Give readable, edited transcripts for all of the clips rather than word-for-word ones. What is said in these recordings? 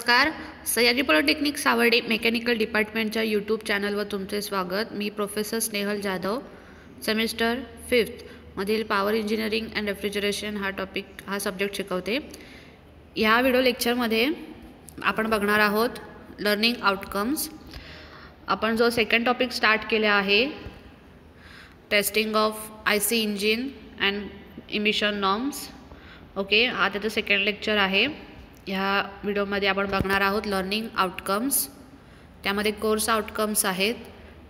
नमस्कार. Sahyadri polytechnic Sawarde mechanical डिपार्टमेंटच्या YouTube चॅनलवर तुमचे स्वागत. मी professor Snehal Jadhav, semester 5th मधील पॉवर इंजिनिअरिंग अँड रेफ्रिजरेशन हा सब्जेक्ट शिकवते. ह्या व्हिडिओ लेक्चरमध्ये आपण बघणार आहोत लर्निंग आउटकम्स. आपण जो सेकंड टॉपिक स्टार्ट केला आहे, testing of IC engine and emission norms. Okay, हा त्याचं सेकंड लेक्चर आहे. ह्या व्हिडिओमध्ये आपण बघणार आहोत लर्निंग आउटकम्स. त्यामध्ये कोर्स आउटकम्स आहेत,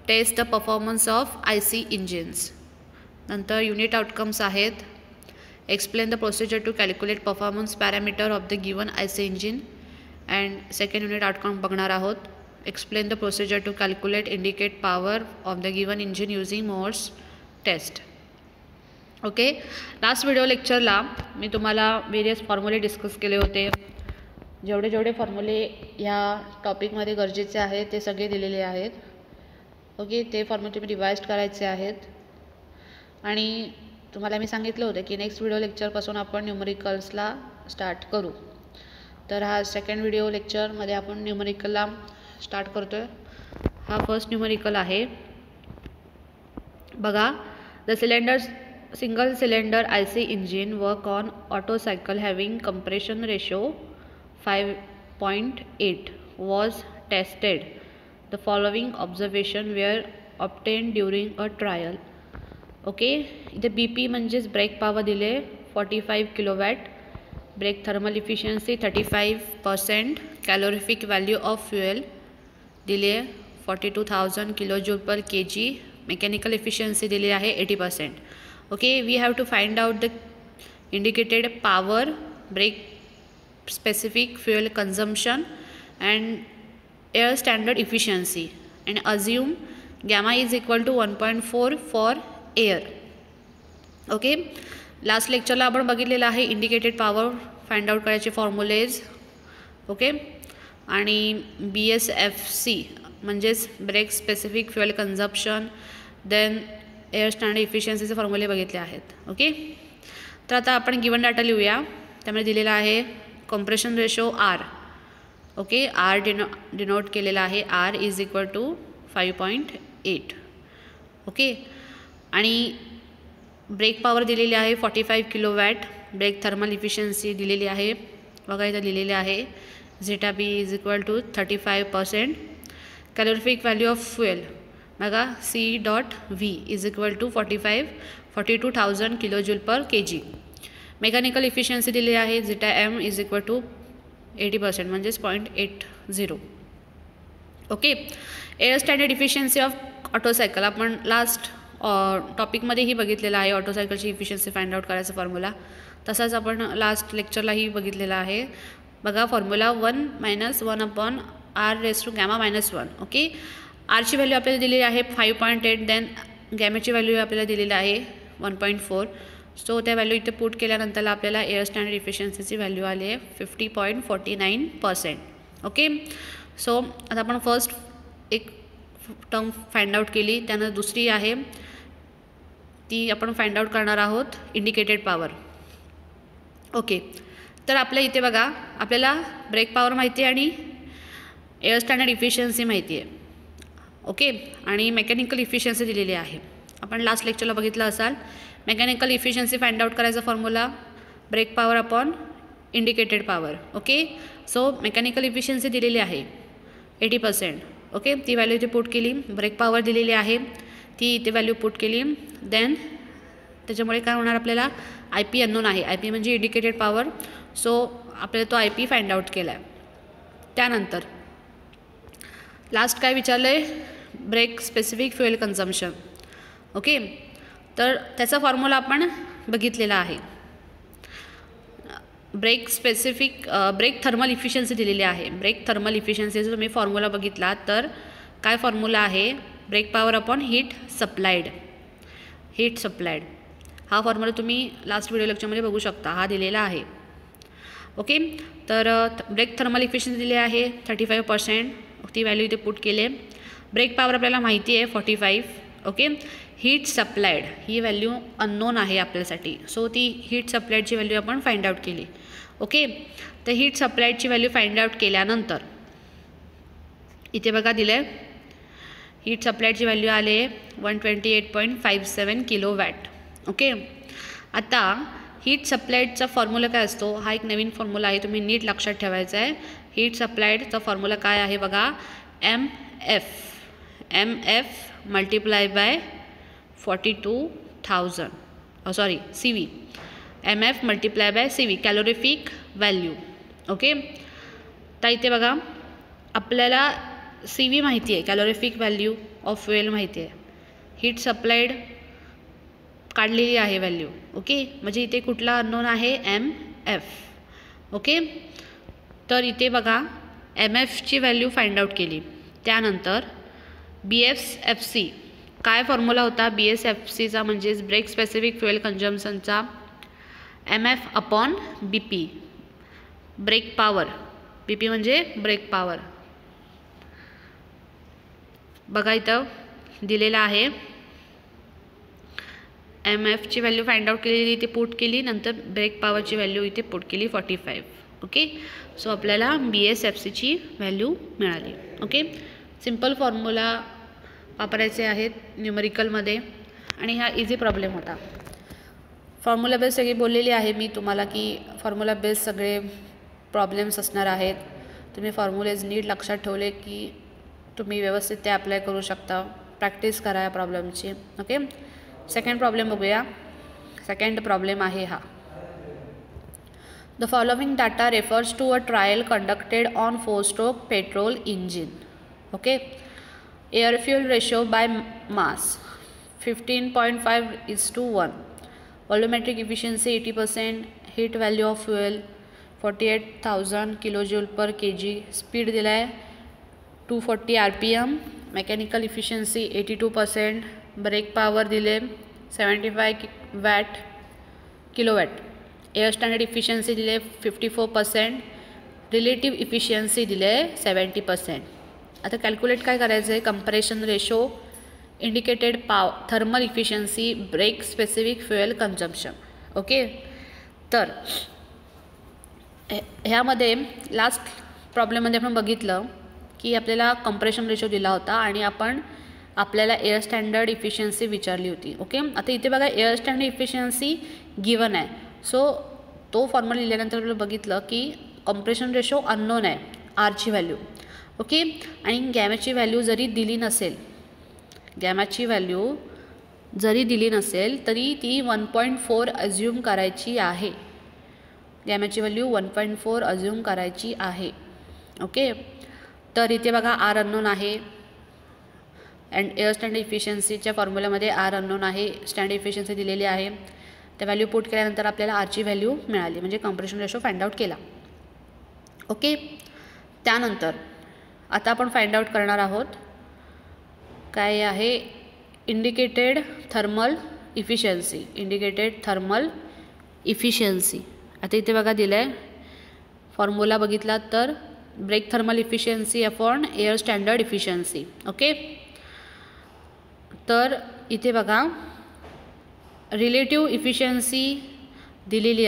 test the performance of IC engines. नंतर युनिट आउटकम्स आहेत, explain the procedure to calculate performance parameter of the given IC engine. And second unit outcome बघणार आहोत, explain the procedure to calculate indicate power of the given engine using Morse test. Okay, last video लेक्चरला मी तुम्हाला various फॉर्म्युले discuss केले होते. जेवढे फॉर्म्युले ह्या टॉपिकमध्ये गरजेचे आहेत ते सगळे दिलेले आहेत. ओके, ते फॉर्म्युले तुम्ही रिवाइज करायचे आहेत. आणि तुम्हाला मी सांगितलं होतं की नेक्स्ट व्हिडिओ लेक्चरपासून आपण न्यूमरिकल्सला स्टार्ट करू. तर हा सेकंड व्हिडिओ लेक्चरमध्ये आपण न्यूमरिकलला स्टार्ट करतो आहे. हा फर्स्ट न्यूमरिकल आहे. बघा, the single cylinder IC engine work on Otto cycle having compression ratio 5.8 was tested. The following observation were obtained during a trial. Okay, इथे BP म्हणजेच ब्रेक पॉवर दिले 45 kilowatt, brake thermal efficiency 35%, calorific value of fuel दिले 42,000 kilojoule per kg, mechanical efficiency दिली आहे 80%. Okay, we have to find out the indicated power, brake specific fuel consumption and air standard efficiency and assume gamma is equal to 1.4 for air. Okay, last lecture ला आपण बघितलेलं आहे indicated power find out करायचे formulas. Okay, आणि BSFC म्हणजेच brake specific fuel consumption, then air standard इफिशियन्सीचे फॉर्म्युले बघितले आहेत. ओके, तर आता आपण गिवन डाटा लिहूया. त्यामध्ये दिलेला आहे compression ratio R. Okay, R denote केलेला आहे, R is equal to 5.8. Okay, आणि ब्रेक पॉवर दिलेली आहे 45 किलोवॅट, ब्रेक थर्मल इफिशियन्सी दिलेली आहे. बघा इथं दिलेले आहे zeta B is equal to 35%, calorific value of fuel बघा C.V is equal to 42,000 kilojoule per kg. Mechanical efficiency दिली आहे zeta M is equal to 80% म्हणजेच 0.80. Okay, air standard efficiency of Otto cycle आपण लास्ट टॉपिकमध्येही बघितलेला आहे. Otto सायकलची efficiency find out करायचा फॉर्म्युला तसाच आपण लास्ट लेक्चरलाही बघितलेला आहे. बघा, formula 1 - 1 R raise to gamma -1. Okay, Archi value आपल्याला दिलेली आहे 5.8, देन गॅमेची व्हॅल्यू आपल्याला दिलेली आहे 1.4. सो त्या व्हॅल्यू इथे पुट केल्यानंतर आपल्याला एअर स्टँडर्ड इफिशियन्सीची व्हॅल्यू आली आहे 50.49%. ओके, सो आता आपण फर्स्ट एक टर्म फाइंड आउट केली, त्यानंतर दुसरी आहे ती आपण फाइंड आउट करणार आहोत इंडिकेटेड पॉवर. ओके, तर आपल्या इथे बघा आपल्याला ब्रेक पॉवर माहिती आहे आणि एअर स्टँडर्ड इफिशियन्सी माहिती आहे. ओके, आणि मेकॅनिकल इफिशियन्सी दिलेली आहे. आपण लास्ट लेक्चरला बघितलं असाल, मेकॅनिकल इफिशियन्सी फाइंड आउट करायचा formula brake power upon indicated power. Okay, so mechanical efficiency दिलेली आहे 80%. ओके, ती व्हॅल्यू इथे पुट केली. ब्रेक पॉवर दिलेली आहे ती इथे व्हॅल्यू पुट केली. देन त्याच्यामुळे काय होणार, आपल्याला IP अननोन आहे. IP म्हणजे इंडिकेटेड पॉवर. सो आपल्याला तो IP फाइंड आउट केला आहे. त्यानंतर लास्ट काय विचारलं आहे, brake specific fuel consumption. Okay, तर त्याचा फॉर्म्युला आपण बघितलेला आहे. ब्रेक थर्मल इफिशियन्सी दिलेली आहे. ब्रेक थर्मल इफिशियन्सीचा तुम्ही फॉर्म्युला बघितला तर काय फॉर्म्युला आहे, brake power upon heat supplied. हा फॉर्म्युला तुम्ही लास्ट व्हिडिओ लेक्चरमध्ये बघू शकता, हा दिलेला आहे. ओके, तर ब्रेक थर्मल इफिशियन्सी दिली आहे 35%, ती व्हॅल्यू इथे पुट केले. ब्रेक पॉवर आपल्याला माहिती आहे 45. ओके, हीट सप्लाइड ही व्हॅल्यू अननोन आहे आपल्यासाठी. सो ती हीट सप्लाइडची व्हॅल्यू आपण फाइंड आउट केली. ओके. तर हीट सप्लायडची व्हॅल्यू फाइंड आउट केल्यानंतर इथे बघा दिलं आहे, हीट सप्लायडची व्हॅल्यू आले 128.57 किलोवॅट. ओके. आता हीट सप्लायडचा फॉर्म्युला काय असतो, हा एक नवीन फॉर्म्युला आहे, तुम्ही नीट लक्षात ठेवायचा आहे. हीट सप्लायडचा फॉर्म्युला काय आहे बघा, M F multiply by 42,000 CV. MF multiply by CV calorific value. Okay. तर इथे बघा आपल्याला CV माहिती आहे, कॅलोरिफिक व्हॅल्यू ऑफ फ्युएल माहिती आहे, हीट सप्लायड काढलेली आहे व्हॅल्यू. ओके. म्हणजे इथे कुठला अननोन आहे, MF. ओके. तर इथे बघा MFची व्हॅल्यू फाइंड आउट केली. त्यानंतर BSFC काय फॉर्म्युला होता, BSFCचा म्हणजेच ब्रेक स्पेसिफिक फ्युएल कंझम्पशनचा MF upon BP, brake power. BP म्हणजे ब्रेक पॉवर. बघा इथं दिलेला आहे, MFची व्हॅल्यू फाइंड आउट केलेली, इथे पुट केली, नंतर ब्रेक पॉवरची व्हॅल्यू इथे पुट केली 45. ओके. सो आपल्याला BSFCची व्हॅल्यू मिळाली. ओके. सिंपल फॉर्म्युला वापरायचे आहेत न्यूमरिकलमध्ये आणि हा इझी प्रॉब्लेम होता. फॉर्म्युला बेस सगळी बोललेली आहे मी तुम्हाला की फॉर्म्युला बेस सगळे प्रॉब्लेम्स असणार आहेत. तुम्ही फॉर्म्युलेज नीट लक्षात ठेवले की तुम्ही व्यवस्थित ते अप्लाय करू शकता. प्रॅक्टिस करा या प्रॉब्लेमची. ओके. सेकंड प्रॉब्लेम बघूया. सेकंड प्रॉब्लेम आहे हा, the following data refers to a trial conducted on 4-stroke petrol engine. Okay. Air fuel ratio by mass 15.5:1, volumetric efficiency 80%, heat value of fuel 48,000 kJ/kg, speed दिला आहे 240 RPM, mechanical efficiency 82%, brake power दिले 75 kilowatt, air standard efficiency दिले 54%, relative efficiency दिले 70%. आता calculate काय करायचं आहे, comparison ratio, indicated thermal efficiency, brake specific fuel consumption. Okay. तर ह्यामध्ये लास्ट प्रॉब्लेममध्ये आपण बघितलं की आपल्याला कंप्रेशन रेशो दिला होता आणि आपल्याला एअर स्टँडर्ड इफिशियन्सी विचारली होती. ओके. आता इथे बघा एअर स्टँडर्ड इफिशियन्सी गिवन आहे. सो तो फॉर्म्युला लिहिल्यानंतर आपल्याला बघितलं की कंप्रेशन रेशो अननोन आहे, आरची व्हॅल्यू. ओके. आणि गॅमाची व्हॅल्यू जरी दिली नसेल, तरी ती 1.4 अज्यूम करायची आहे. गॅमाची व्हॅल्यू 1.4 अज्यूम करायची आहे. ओके. तर इथे बघा आर अननोन आहे अँड एअर स्टँडर्ड इफिशियन्सीच्या फॉर्म्युल्यामध्ये आर अननोन आहे, स्टँडर्ड इफिशियन्सी दिलेली आहे. त्या व्हॅल्यू पुट केल्यानंतर आपल्याला आरची व्हॅल्यू मिळाली, म्हणजे कंप्रेशन रेशो फाइंड आउट केला. ओके. त्यानंतर आता आपण फाइंड आउट करणार आहोत काय आहे, इंडिकेटेड थर्मल इफिशियन्सी. आता इथे बघा दिलं आहे फॉर्म्युला बघितला तर brake thermal efficiency upon air standard efficiency. Okay. तर इथे बघा रिलेटिव्ह इफिशियन्सी दिलेली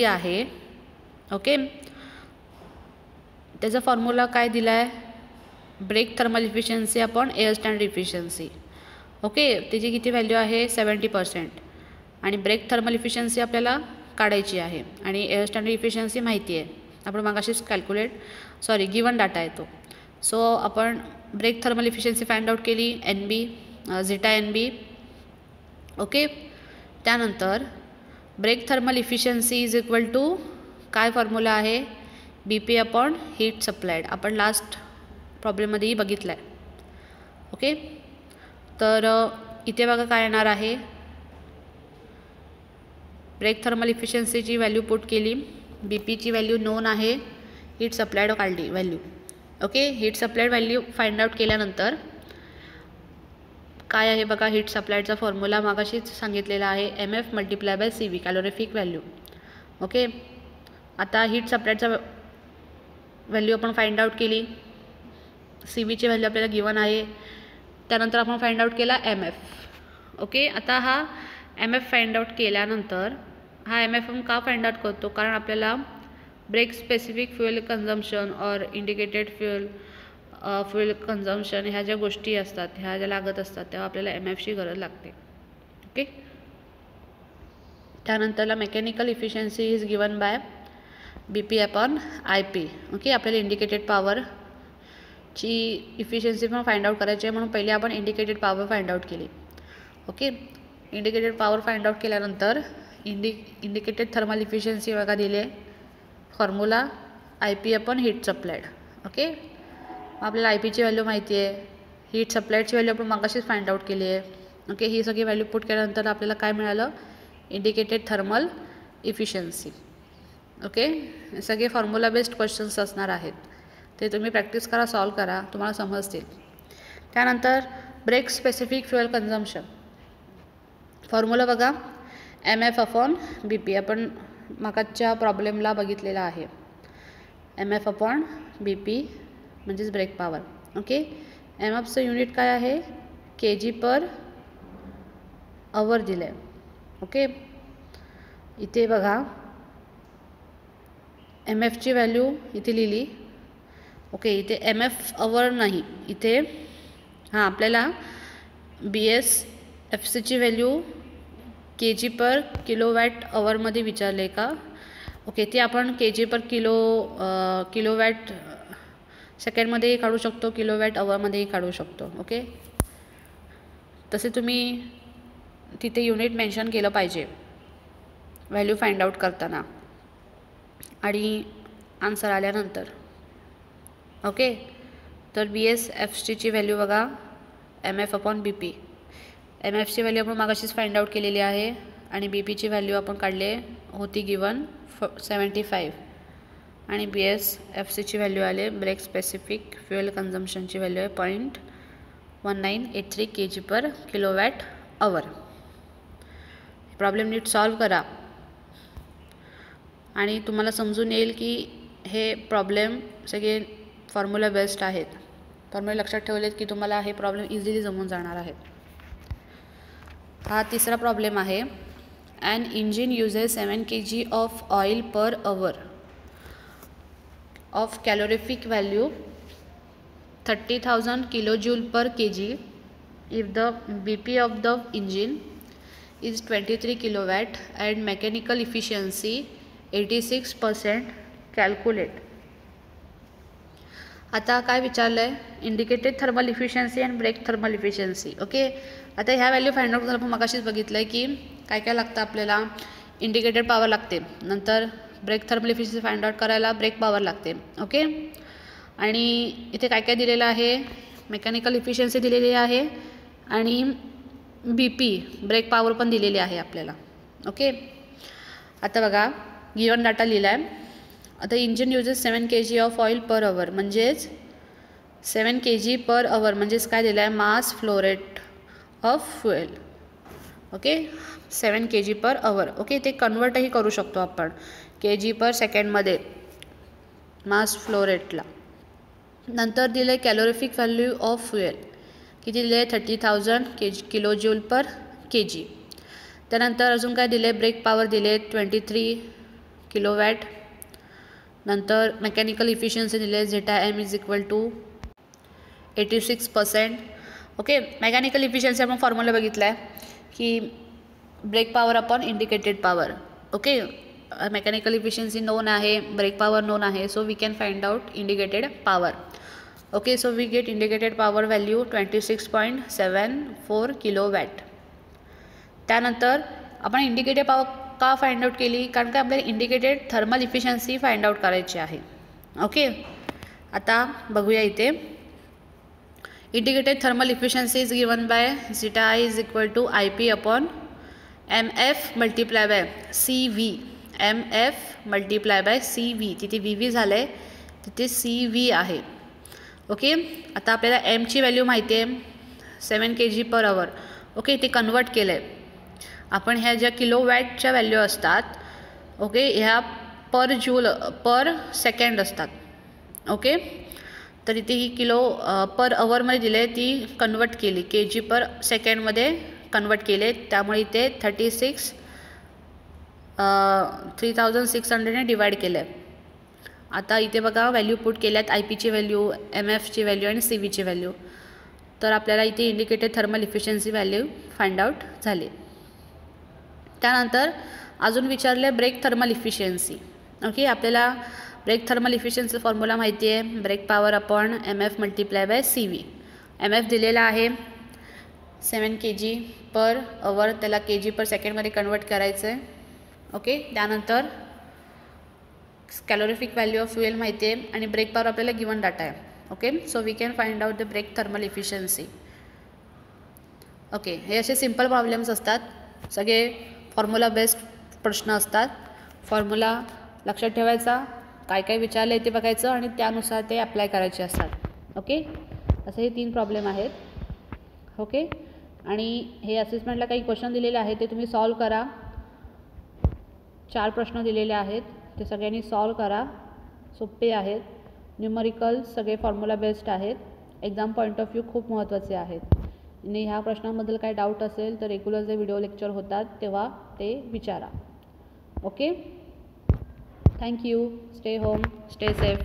आहे. ओके. त्याचा फॉर्म्युला काय दिला आहे, brake thermal efficiency upon air standard efficiency. Okay. त्याची किती व्हॅल्यू आहे 70% आणि ब्रेक थर्मल इफिशियन्सी आपल्याला काढायची आहे आणि एअर स्टँडर्ड इफिशियन्सी माहिती आहे, आपण मगाशीच गिवन डाटा आहे तो. सो आपण brake thermal efficiency find out केली, झिटा NB. ओके. त्यानंतर brake thermal efficiency is equal to काय फॉर्म्युला आहे, BP अपॉन हीट सप्लायड. आपण लास्ट प्रॉब्लेममध्येही बघितलं आहे. ओके. तर इथे बघा काय येणार आहे, ब्रेक थर्मल इफिशियन्सीची व्हॅल्यू पुट केली, BPची व्हॅल्यू नोन आहे, हीट सप्लायड काढली value. Okay. Heat supplied value find out केल्यानंतर काय आहे बघा, हीट सप्लायडचा फॉर्म्युला मागाशीच सांगितलेला आहे, MF multiply by CV calorific value. Okay. आता हीट सप्लायडचा व्हॅल्यू आपण फाइंड आउट केली, CVची व्हॅल्यू आपल्याला गिवन आहे, त्यानंतर आपण फाइंड आउट केला MF. ओके. आता हा MF फाइंड आउट केल्यानंतर हा MF हम का फाइंड आउट करतो, कारण आपल्याला ब्रेक स्पेसिफिक फ्युएल कन्झम्पशन और इंडिकेटेड फ्युएल कन्झम्पशन ह्या ज्या गोष्टी असतात, ह्या ज्या लागत असतात, तेव्हा आपल्याला MFची गरज लागते. ओके. त्यानंतरला mechanical efficiency is given by BP upon IP. Okay. आपल्याला इंडिकेटेड पॉवरची इफिशियन्सी पण फाइंड आउट करायची आहे, म्हणून पहिले आपण इंडिकेटेड पॉवर फाइंड आउट केली. Okay. Indicated power find out केल्यानंतर इंडिकेटेड थर्मल इफिशियन्सी बघा दिली आहे, formula IP upon heat supplied. Okay. आपल्याला IPची व्हॅल्यू माहिती आहे, हीट सप्लाइडची व्हॅल्यू आपण मगाशीच फाइंड आउट केली आहे. ओके. ही सगळी व्हॅल्यू पुट केल्यानंतर आपल्याला काय मिळालं, इंडिकेटेड थर्मल इफिशियन्सी. ओके. सगळे फॉर्म्युला बेस्ड क्वेश्चन्स असणार आहेत, ते तुम्ही प्रॅक्टिस करा, सॉल्व करा, तुम्हाला समजतील. त्यानंतर brake specific fuel consumption formula बघा, MF अपॉन BP. आपण मागच्या प्रॉब्लेमला बघितलेला आहे. MF अपॉन BP म्हणजेच ब्रेक पॉवर. ओके. MFचं युनिट काय आहे, kg पर आवर दिलं आहे. ओके. इथे बघा MFची व्हॅल्यू इथे लिहिली. ओके. इथे MF आवर नाही, इथे हां आपल्याला BSFCची व्हॅल्यू kg पर किलोवॅट आवरमध्ये विचारले का. ओके. ते आपण kg पर किलोवॅट सेकंडमध्येही काढू शकतो, किलोवॅट आवरमध्येही काढू शकतो. ओके. तसे तुम्ही तिथे युनिट मेन्शन केलं पाहिजे व्हॅल्यू फाइंड आउट करताना आणि आन्सर आल्यानंतर. ओके. तर BSFCची व्हॅल्यू बघा, MF अपॉन BP. MFची व्हॅल्यू आपण मागाशीच फाइंड आउट केलेली आहे आणि BPची व्हॅल्यू आपण काढली होती गिवन 75 आणि BSFCची व्हॅल्यू आले, ब्रेक स्पेसिफिक फ्युएल कन्झम्पशनची व्हॅल्यू आहे 0.1983 kg पर किलोवॅट आवर. प्रॉब्लेम नीट सॉल्व करा आणि तुम्हाला समजून येईल की हे प्रॉब्लेम सगळे फॉर्म्युला बेस्ड आहेत. फॉर्म्युला लक्षात ठेवलेत की तुम्हाला हे प्रॉब्लेम इझिली जमून जाणार आहेत. हा तिसरा प्रॉब्लेम आहे. An engine uses 7 kg of oil per hour of calorific value 30,000 kilojoule per kg if the BP of the engine is 23 kilowatt and mechanical efficiency 86%. calculate. आता काय विचारलं आहे, indicated thermal efficiency and brake thermal efficiency. Okay. आता ह्या value find out करायला आपण मगाशीच बघितलं आहे की काय काय लागतं आपल्याला, इंडिकेटेड पॉवर लागते, नंतर brake thermal efficiency find out करायला ब्रेक पॉवर लागते. ओके. आणि इथे काय काय दिलेलं आहे, मेकॅनिकल इफिशियन्सी दिलेली आहे आणि BP ब्रेक पॉवर पण दिलेली आहे आपल्याला. ओके. आता बघा गिवन डाटा लिहिला आहे. आता engine uses 7 kg of oil per आवर, म्हणजेच 7 kg पर आवर म्हणजेच काय दिलं आहे, mass flow rate of fuel. Okay. 7 kg per hour. Okay. ते कन्वर्टही करू शकतो आपण kg पर सेकंडमध्ये मास फ्लो रेटला. नंतर दिलं आहे कॅलोरिफिक व्हॅल्यू ऑफ फ्युएल, किती दिले आहे, 30,000 किलोजूल पर kg. त्यानंतर अजून काय दिले, ब्रेक पॉवर दिले 23 किलोवॅट. नंतर मेकॅनिकल इफिशियन्सी दिले ZM is equal to 86%. Okay. Mechanical efficiency आपण फॉर्म्युला बघितला आहे की brake power upon indicated power. Okay. Mechanical efficiency known आहे, ब्रेक पॉवर नोन आहे, so we can find out indicated power. Okay. So we get indicated power value 26.74 kilowatt. त्यानंतर आपण indicated power का find out केली, कारण का आपल्याला indicated thermal efficiency find out करायची आहे. ओके. आता बघूया इथे indicated thermal efficiency is given by zeta is equal to IP upon MF multiply by CV. MF multiply by CV. तिथे VV झालं आहे, तिथे CV आहे. ओके. आता आपल्याला Mची व्हॅल्यू माहिती आहे 7 kg पर आवर. ओके. ते कन्वर्ट केलं आहे आपण, ह्या ज्या किलोवॅटच्या व्हॅल्यू असतात, ओके, ह्या पर जूल पर सेकंड असतात. ओके. तर इथे ही किलो पर आवरमध्ये दिले, ती कन्वर्ट केली kg पर सेकंडमध्ये कन्वर्ट केले, त्यामुळे इथे 36,600ने डिवाइड केलं आहे. आता इथे बघा व्हॅल्यू पुट केल्यात, आय पीची व्हॅल्यू, MFची व्हॅल्यू आणि CVची व्हॅल्यू. तर आपल्याला इथे indicated thermal efficiency value find out झाली. त्यानंतर अजून विचारले ब्रेक थर्मल इफिशियन्सी. ओके, आपल्याला ब्रेक थर्मल इफिशियन्सी फॉर्म्युला माहिती आहे, brake power upon MF multiply by CV. MF दिलेला आहे 7 kg/h, त्याला kg/s कन्वर्ट करायचं आहे. ओके, त्यानंतर कॅलोरिफिक व्हॅल्यू ऑफ फ्युएल माहिती आहे आणि ब्रेक पॉवर आपल्याला गिवन डाटा आहे. Okay, so we can find out the brake thermal efficiency. Okay, हे असे सिंपल प्रॉब्लेम्स असतात, सगळे फॉर्म्युला बेस्ड प्रश्न असतात. फॉर्म्युला लक्षात ठेवायचा, काय काय विचारले ते बघायचं आणि त्यानुसार ते अप्लाय करायचे असतात. ओके, असे हे 3 प्रॉब्लेम आहेत. ओके, आणि हे असेसमेंटला काही क्वेश्चन दिलेले आहेत ते तुम्ही सॉल्व करा. 4 प्रश्न दिलेले आहेत, ते सगळ्यांनी सॉल्व करा. सोपे आहेत, न्यूमरिकल सगळे फॉर्म्युला बेस्ड आहेत, एक्झाम पॉईंट ऑफ व्ह्यू खूप महत्त्वाचे आहेत. आणि ह्या प्रश्नांबद्दल काही डाऊट असेल तर रेग्युलर जे व्हिडिओ लेक्चर होतात तेव्हा ते विचारा. Okay, thank you. Stay home, stay safe.